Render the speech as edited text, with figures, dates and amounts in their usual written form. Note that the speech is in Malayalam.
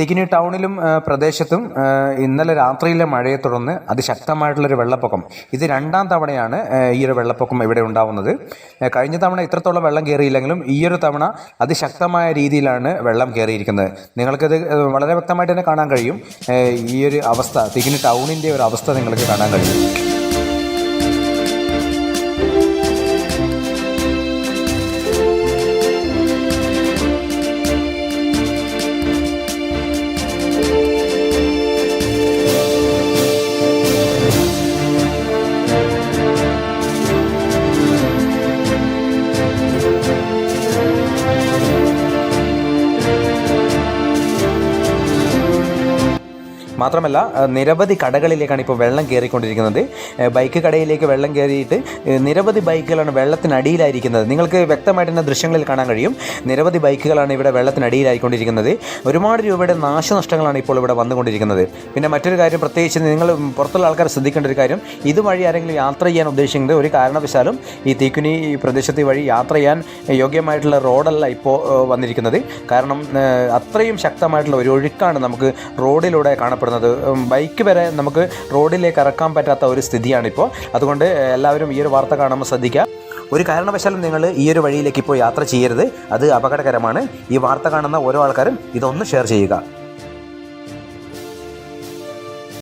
തിക്കിനി ടൗണിലും പ്രദേശത്തും ഇന്നലെ രാത്രിയിലെ മഴയെ തുടർന്ന് അതിശക്തമായിട്ടുള്ളൊരു വെള്ളപ്പൊക്കം. ഇത് രണ്ടാം തവണയാണ് ഈ ഒരു വെള്ളപ്പൊക്കം ഇവിടെ ഉണ്ടാവുന്നത്. കഴിഞ്ഞ തവണ ഇത്രത്തോളം വെള്ളം കയറിയില്ലെങ്കിലും ഈ ഒരു തവണ അതിശക്തമായ രീതിയിലാണ് വെള്ളം കയറിയിരിക്കുന്നത്. നിങ്ങൾക്കത് വളരെ വ്യക്തമായിട്ട് തന്നെ കാണാൻ കഴിയും. ഈ ഒരു അവസ്ഥ, തിക്കിനി ടൗണിൻ്റെ ഒരു അവസ്ഥ നിങ്ങൾക്ക് കാണാൻ കഴിയും. മാത്രമല്ല നിരവധി കടകളിലേക്കാണ് ഇപ്പോൾ വെള്ളം കയറിക്കൊണ്ടിരിക്കുന്നത്. ബൈക്ക് കടയിലേക്ക് വെള്ളം കയറിയിട്ട് നിരവധി ബൈക്കുകളാണ് വെള്ളത്തിനടിയിലായിരിക്കുന്നത്. നിങ്ങൾക്ക് വ്യക്തമായിട്ട് തന്നെ ദൃശ്യങ്ങളിൽ കാണാൻ കഴിയും. നിരവധി ബൈക്കുകളാണ് ഇവിടെ വെള്ളത്തിനടിയിലായിക്കൊണ്ടിരിക്കുന്നത്. ഒരുപാട് രൂപയുടെ നാശനഷ്ടങ്ങളാണ് ഇപ്പോൾ ഇവിടെ വന്നുകൊണ്ടിരിക്കുന്നത്. പിന്നെ മറ്റൊരു കാര്യം, പ്രത്യേകിച്ച് നിങ്ങൾ പുറത്തുള്ള ആൾക്കാർ ശ്രദ്ധിക്കേണ്ട ഒരു കാര്യം, ഇതുവഴി ആരെങ്കിലും യാത്ര ചെയ്യാൻ ഉദ്ദേശിക്കുന്നത് ഒരു കാരണവശാലും ഈ തിക്കുനി പ്രദേശത്ത് വഴി യാത്ര ചെയ്യാൻ യോഗ്യമായിട്ടുള്ള റോഡല്ല ഇപ്പോൾ വന്നിരിക്കുന്നത്. കാരണം അത്രയും ശക്തമായിട്ടുള്ള ഒരു ഒഴുക്കാണ് നമുക്ക് റോഡിലൂടെ കാണപ്പെടുന്നത്. ബൈക്ക് വരെ നമുക്ക് റോഡിലേക്ക് ഇറക്കാൻ പറ്റാത്ത ഒരു സ്ഥിതിയാണിപ്പോൾ. അതുകൊണ്ട് എല്ലാവരും ഈ ഒരു വാർത്ത കാണുമ്പോൾ ശ്രദ്ധിക്കുക. ഒരു കാരണവശാലും നിങ്ങൾ ഈ ഒരു വഴിയിലേക്ക് ഇപ്പോൾ യാത്ര ചെയ്യരുത്. അത് അപകടകരമാണ്. ഈ വാർത്ത കാണുന്ന ഓരോ ആൾക്കാരും ഇതൊന്ന് ഷെയർ ചെയ്യുക.